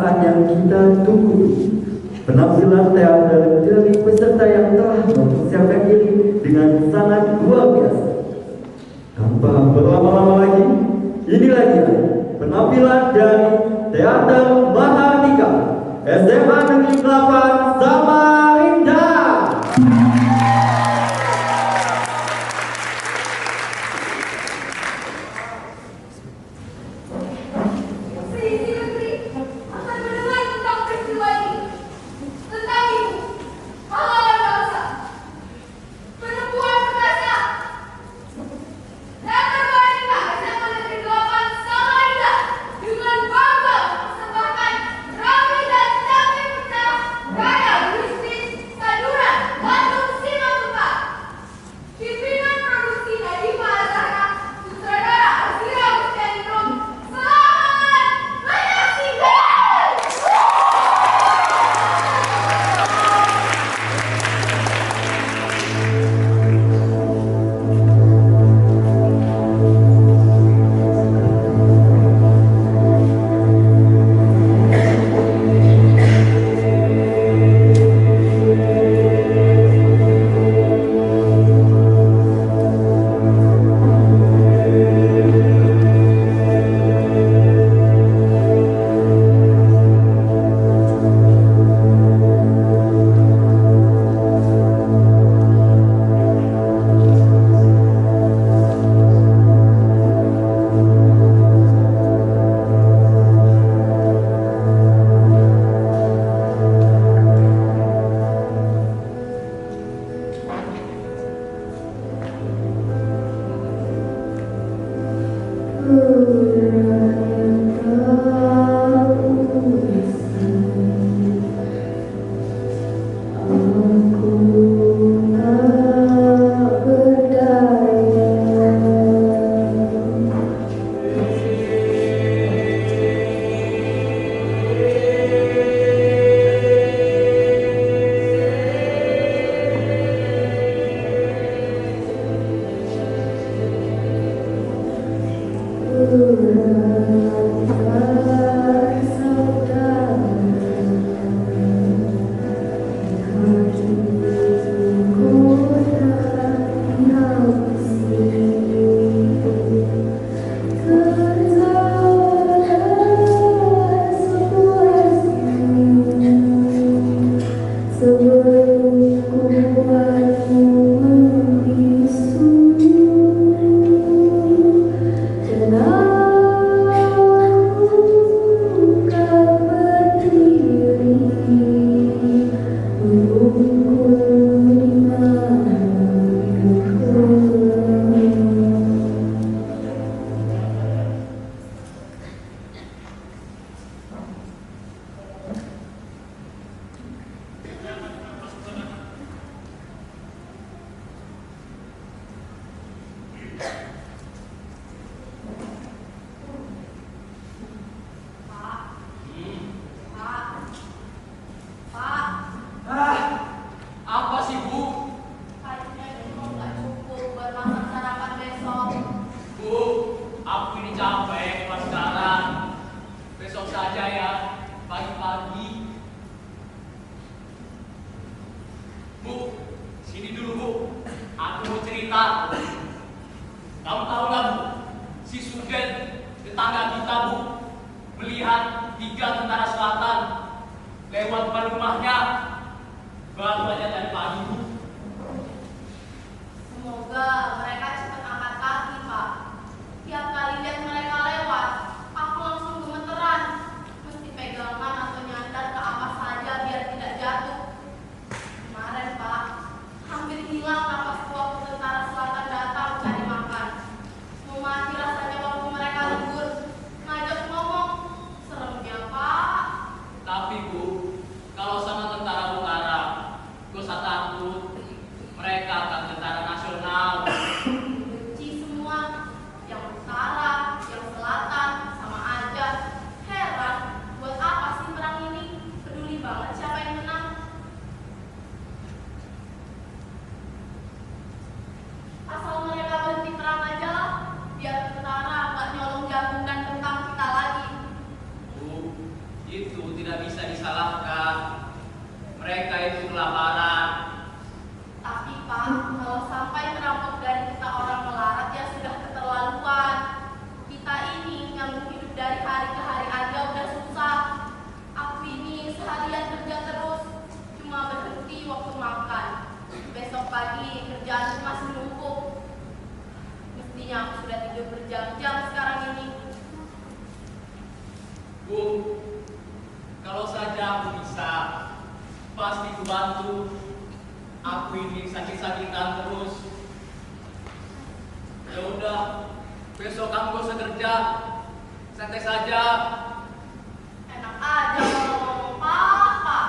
saat yang kita tunggu. Penampilan teater dari peserta yang telah mempersiapkan diri dengan sangat luar biasa. Tanpa berlama-lama lagi, inilah dia penampilan dari Teater Mahardika SMA Negeri 8 Samarinda. Tapi Bu, kalau sama tentara utara, gue takut Besok kamu gak usah kerja, santai saja. Enak aja kalau ngomong papa.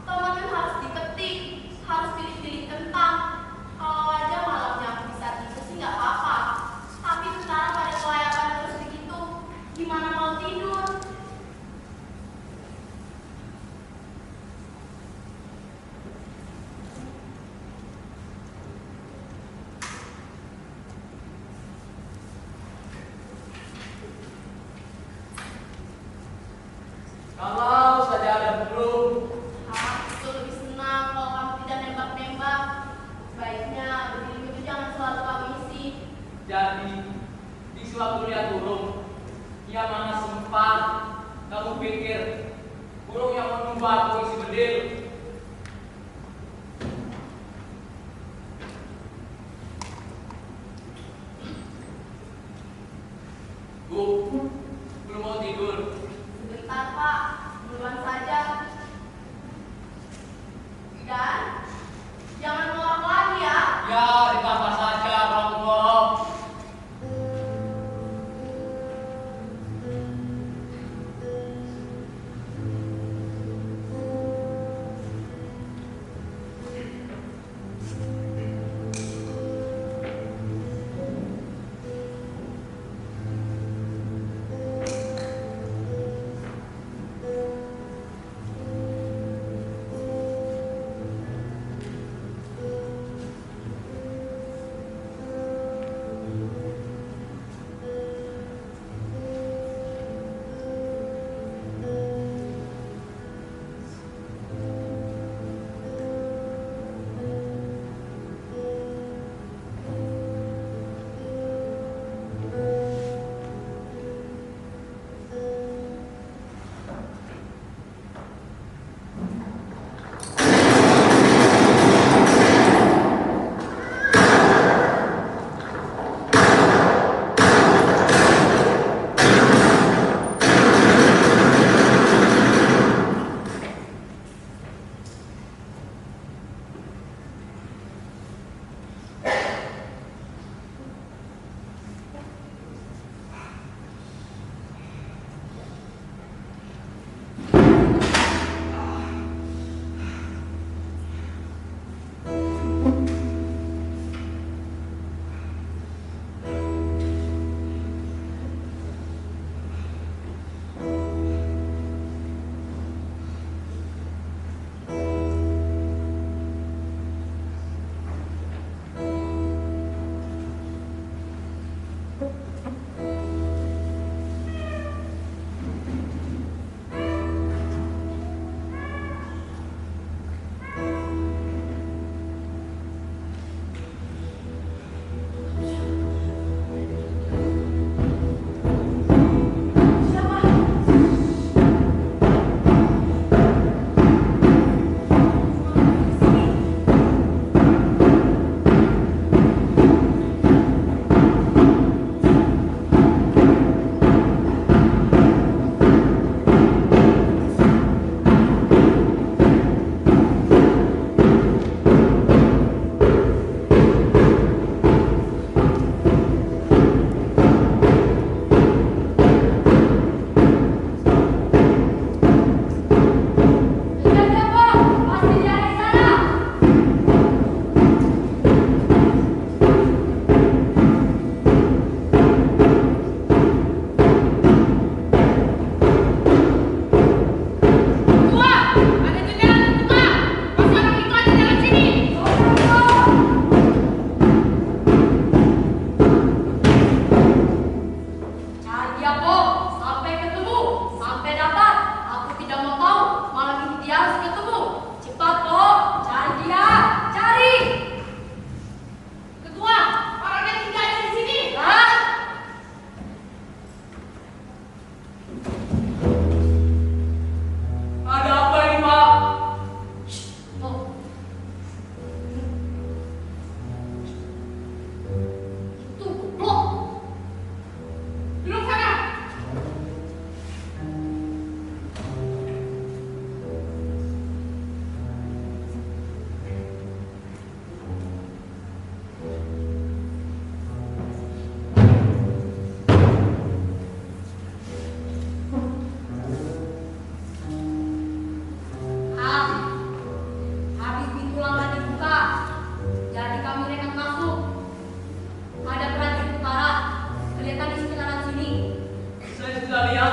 Tomat kan harus dipetik, harus pilih-pilih kentang. Kalau aja malamnya aku bisa tidur sih nggak apa-apa. Tapi sekarang pada kelayapan terus begitu, gimana mau tidur? Kalau saja ada burung. Aku lebih senang kalau kamu tidak nembak-nembak. Baiknya begini itu jangan selalu kamu isi. Jadi, di sewaktu lihat burung, ia mana sempat kamu pikir burung yang menunggu aku isi bedil. Bu, belum mau tidur. Sebentar Pak, duluan saja. Dan jangan ngorok lagi ya. Ya, ditambah saja kalau aku bohong.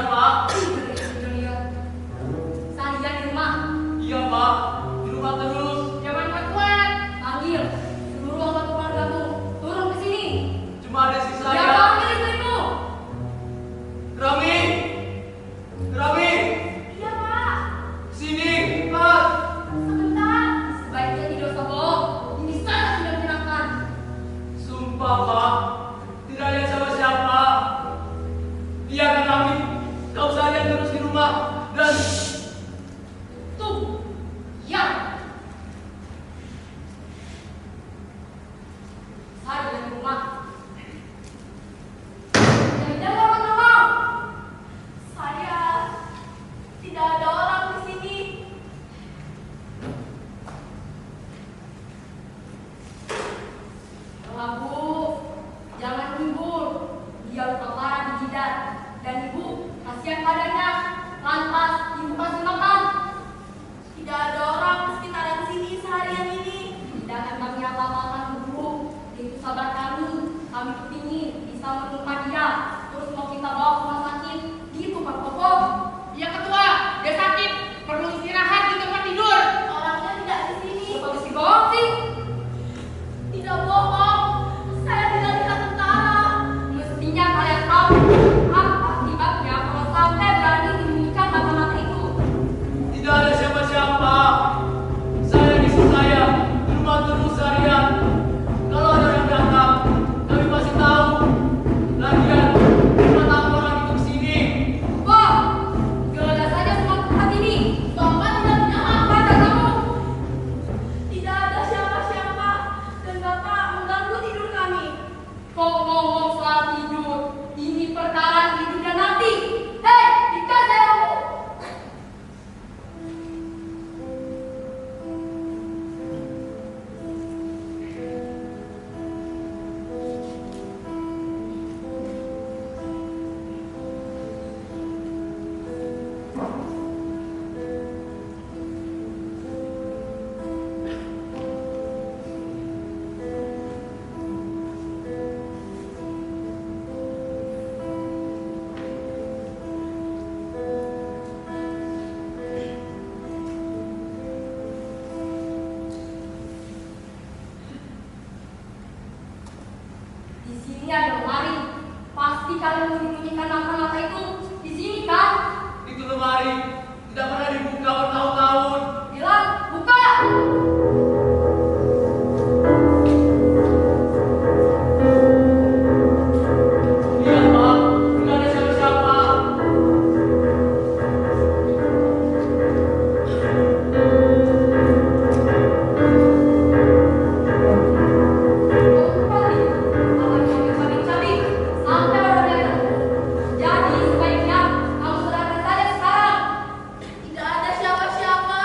Pak. Saya di rumah. Iya, Pak. Di rumah terus. Jangan kuat. Panggil seluruh anggota keluargamu turun ke sini. Cuma ada si Siapa saya. panggil istrimu? Rami. Rami. Iya Pak. Sini, Pak. Sebentar. Sebaiknya tidak usah bohong. Ini sangat tidak menyenangkan. Sumpah, Pak. Tidak lihat siapa-siapa. Iya kan, Rami? Kau seharian terus di rumah. Dan Tuh. Ya. Saya di rumah. Jangan orang ngomong. Saya tidak ada orang di sini. Bu, jangan hibur. Dia luka parah di jidat dan ibu kasihan padanya. Lantas ibu kasih makan. Tidak ada orang di sekitaran sini seharian ini. Tidak akan kami apa-apakan Bu. Itu sabar kami. Kami kepingin bisa menemukan dia. Terus mau kita bawa ke rumah sakit. Gitu Pak Koko. Ya ketua, dia sakit, perlu istirahat di tempat tidur. Orangnya tidak di sini. Bagus sih bohong sih. Tidak bohong. Saya tidak lihat tentara. Mestinya kalian tahu apa akibatnya kalau sampai berani menyembunyikan mata-mata itu. tidak ada siapa-siapa. Saya di saya di rumah terus seharian. Kalau ada yang datang, kami pasti tahu. Lagian, cuma tahu orang itu kesini. Wah, geledah saja semua tempat ini. Bapak tidak punya hak Pada kamu. Tidak ada siapa-siapa dan Bapak mengganggu tidur kami. Kok ngomong soal tidur? Ini perkara hidup dan mati. Hei, dikasih kamu. Di sini ada lemari. Pasti kalian menyembunyikan mata-mata itu. Di sini kan? Itu lemari tidak pernah dibuka bertahun-tahun. Bilang, buka. Iya, Pak. Tidak ada siapa-siapa. Sampai orang datang. Jadi sebaiknya kamu serahkan saja sekarang. Tidak ada siapa-siapa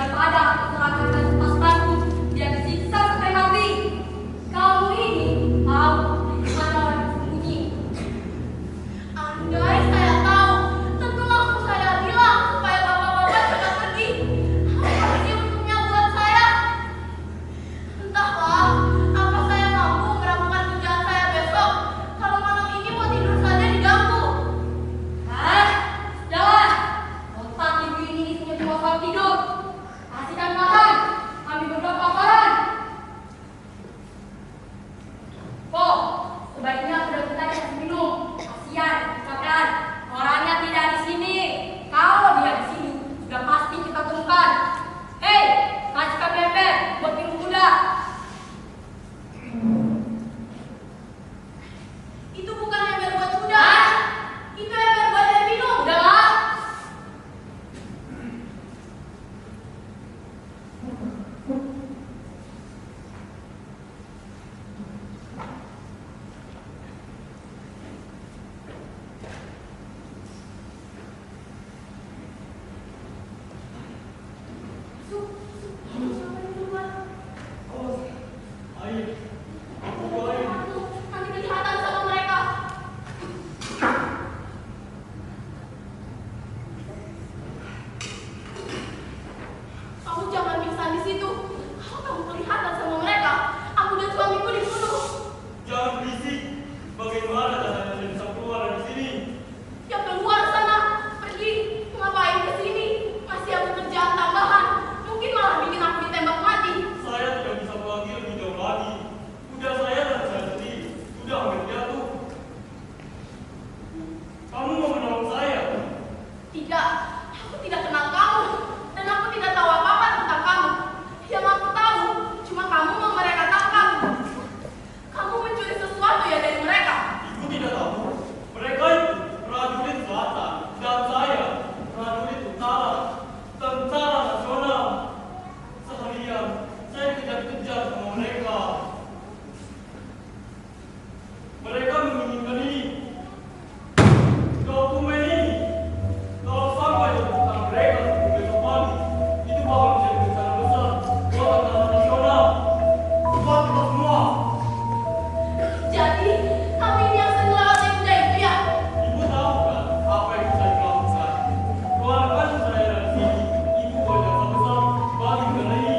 daripada aku serahkan pasukanku dia disiksa sampai mati. Kamu ini tahu di mana orang bersembunyi. Andai saya tahu, tentu langsung saya bilang supaya bapak-bapak jangan pergi. Apa sih untungnya buat saya? Entahlah, apa saya mampu melakukan kerjaan saya besok kalau malam ini mau tidur saja diganggu. Jalan. Otak ibu ini isinya cuma soal tidur. Kasihkan makan. Kami berdua kelaparan. Kok, sebaiknya sudah kita kasih minum. Kasihan, capek. Orangnya tidak di sini. Kalau dia di sini, sudah pasti kita temukan. Hei, kasihkan bebek buat minum kuda. Itu bukan ember buat kuda. Itu ember buat air minum. Udahlah. Nanti kelihatan sama mereka. Kamu jangan pingsan di situ. Kalau kamu kelihatan sama mereka, aku dan suamiku dibunuh. Jangan berisik. Bagaimana saya bisa keluar dari sini? Ya keluar sana, pergi. Ngapain ke sini? Masih aku kerjaan tambahan. Mungkin malah bikin aku ditembak mati. Saya tidak bisa pergi lebih jauh lagi. Kuda saya dan saya sendiri sudah hampir jatuh. Kamu mau menolong saya? Tidak, aku tidak kenal kamu. Dan aku tidak tahu apa-apa tentang kamu. Yang aku tahu, cuma kamu mau mereka tangkap. Kamu mencuri sesuatu ya dari mereka. Ibu tidak tahu. Mereka itu prajurit selatan dan saya prajurit utara, tentara nasional. Seharian saya dikejar-kejar sama mereka. Mereka menginginkan ini. Dokumen ini. Kalau sampai di tangan mereka besok pagi, itu bakal menjadi bencana besar buat tentara nasional. Buat kita semua. Jadi, kamu ini yang sering lewat yang udah itu ya? Ibu tahu kan apa yang bisa dilakukan? Keluarkan saya dari sini. Ibu banyak besar bagi negara ini.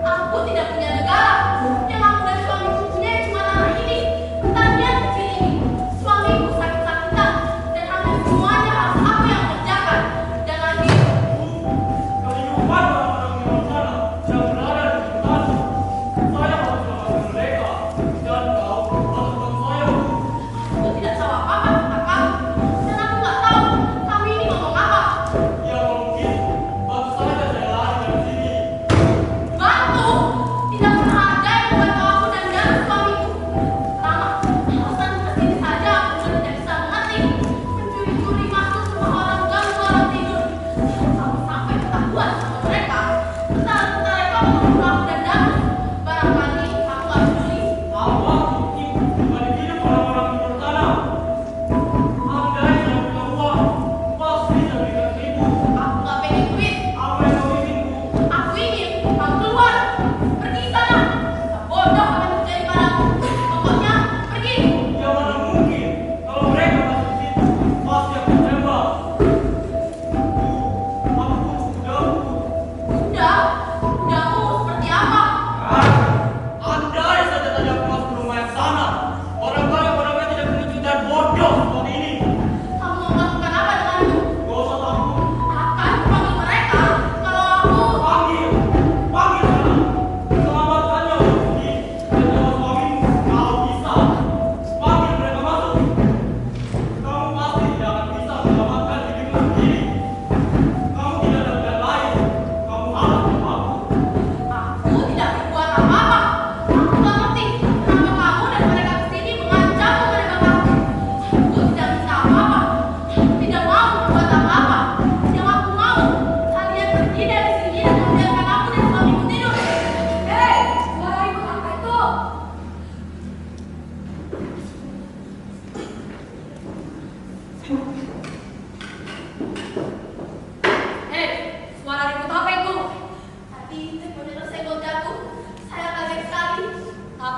Aku tidak punya negara. Yang aku dan suamiku punya cuma tanah ini. Pertanian kecil ini. Suamiku sakit-sakitan. Dan hampir semuanya harus aku yang kerjakan. Dan lagi, Kehidupan orang-orang di luar sana yang berada di sekitarku. Saya harus selamatkan mereka. Dan kau harus bantu saya. aku tidak tahu apa-apa tentang kamu. Dan aku nggak tahu kamu ini ngomong apa. Ya kalau begitu, bantu saja saya lari dari sini. Bantu! Tidak pernah ada yang membantu aku dan jalan suamiku. Lama, alasan kesini saja aku sudah tidak bisa mengerti. Mencuri-curi masuk rumah orang ganggu orang tidur. Kamu sampai ketahuan sama mereka.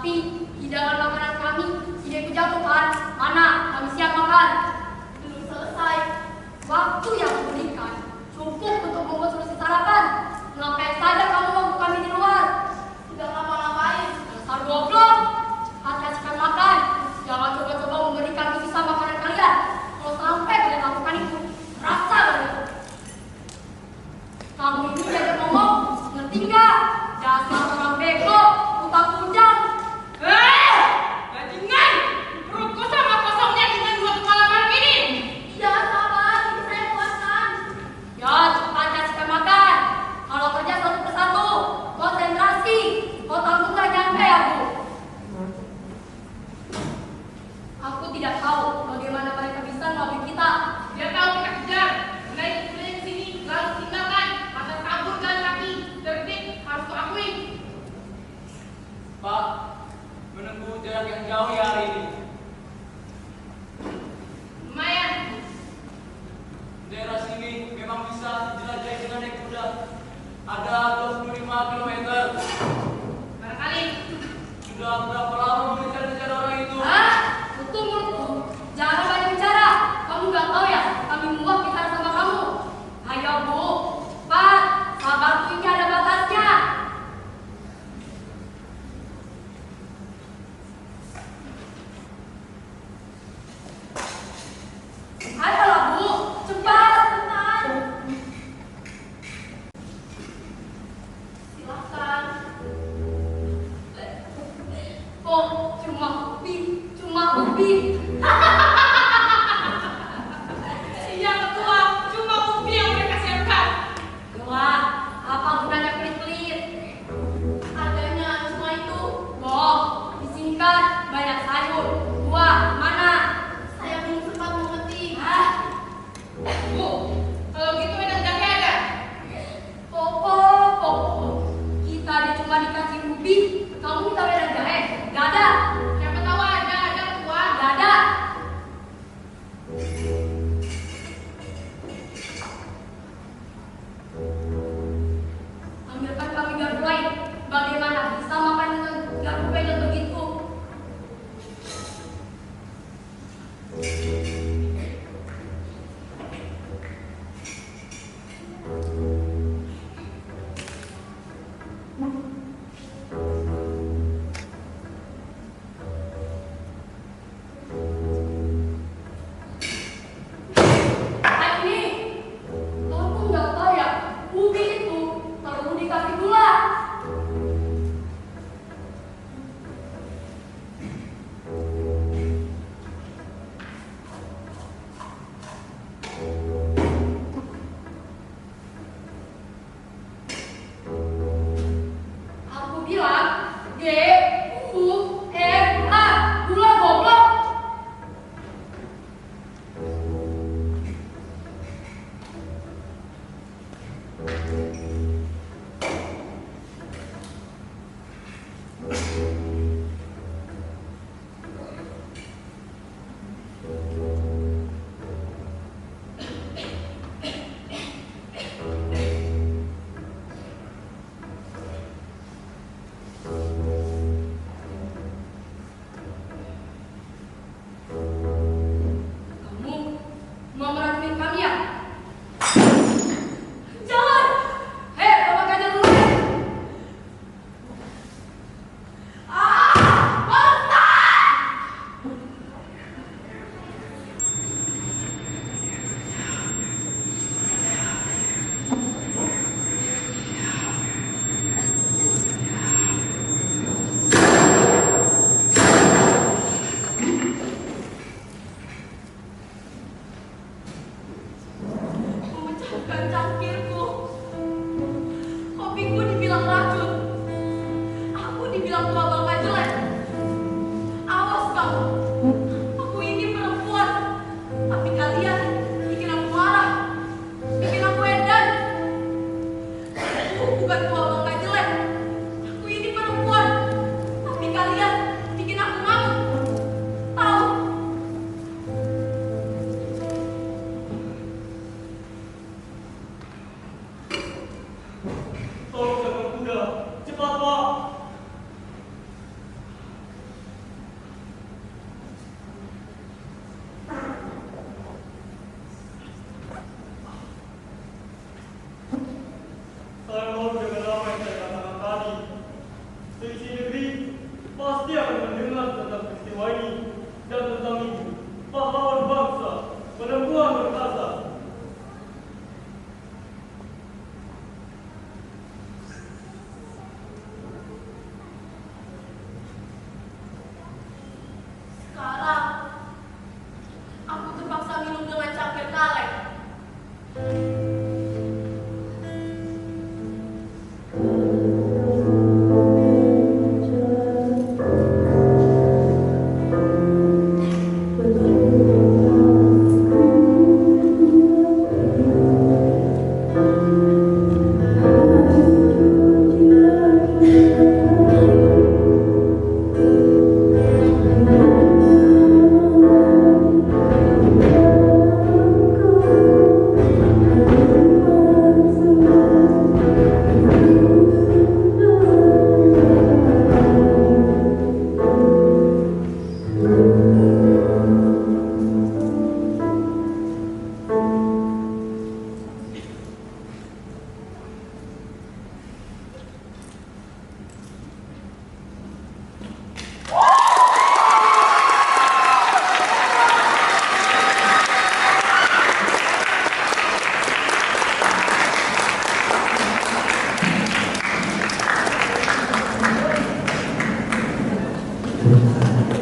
Tapi hidangan makanan kami tidak kejatuh kan? Mana kami siap makan? Belum selesai. Waktu yang diberikan cukup untuk membuat solusi sarapan. Ngapain saja kamu mau kami di luar? Sudah ngapa-ngapain? Dasar goblok. Kasihkan makan. Jangan coba-coba memberi kami sisa makanan kalian. Kalau sampai kalian lakukan itu, rasa kalian. Kamu ini diajak ngomong, ngerti nggak? Dasar orang bego, utang punjang. Bajingan! Perutku sama kosongnya dengan dua kepala malam ini. Iya, sabar. Ini saya puaskan. Ya, cepat kasihkan makan. Kalau kerja satu persatu, konsentrasi. Kau tanggung nggak nyampe ya, Bu? Aku tidak tahu bagaimana mereka bisa ngelabui kita. Dia tahu kita kejar. Naik ke sini, lalu tinggalkan. Mata kabur jalan kaki. Tertib, harus kuakui. Pak, menempuh jarak yang jauh ya hari ini. Lumayan. Daerah sini memang bisa dijelajahi dengan naik kuda. Ada 25 kilometer. Barangkali. Sudah berapa lama mengejar-ngejar orang itu? Hah? Tutup mulutmu. Jangan banyak bicara. Kamu nggak tahu ya, kami muak bicara sama kamu. Ayo, Bu. Pak, sabarku ini ada batasnya. Ayolah, Bu. Cepat. Silahkan. Oh, cuma ubi. Yang ketua, cuma ubi yang mereka siapkan. Wah, apa gunanya pelit-pelit? Harganya cuma itu. Loh, di sini kan banyak sayur. Buah, mana? Saya belum sempat mengetik. Hah? Bu, kalau gitu wedang jahe ada. Popo. Kita cuma dikasih ubi. Kamu minta wedang jahe? Gak ada. Siapa tahu ada ketua. Gak ada. Ambilkan kami garpu lain. Bagaimana bisa makan dengan garpu pendek begitu? Ini, kamu nggak tahu ya, ubi itu perlu dikasih gula. Aku bilang G-U-L-A, gula goblok. Kamu mau meracunin kami ya? Jangan! Hei, bapak gajah dulu deh! Memecahkan cangkirku. Kopiku dibilang racun. Aku dibilang tua bangka jelek. Awas kamu. Aku ini perempuan. Tapi kalian bikin aku marah. Bikin aku edan. Aku bukan tua bangka jelek. Aku ini perempuan. Tapi kalian bikin aku ngamuk. Tahu? Tolong jaga kuda. Cepat, Pak.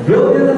Luar biasa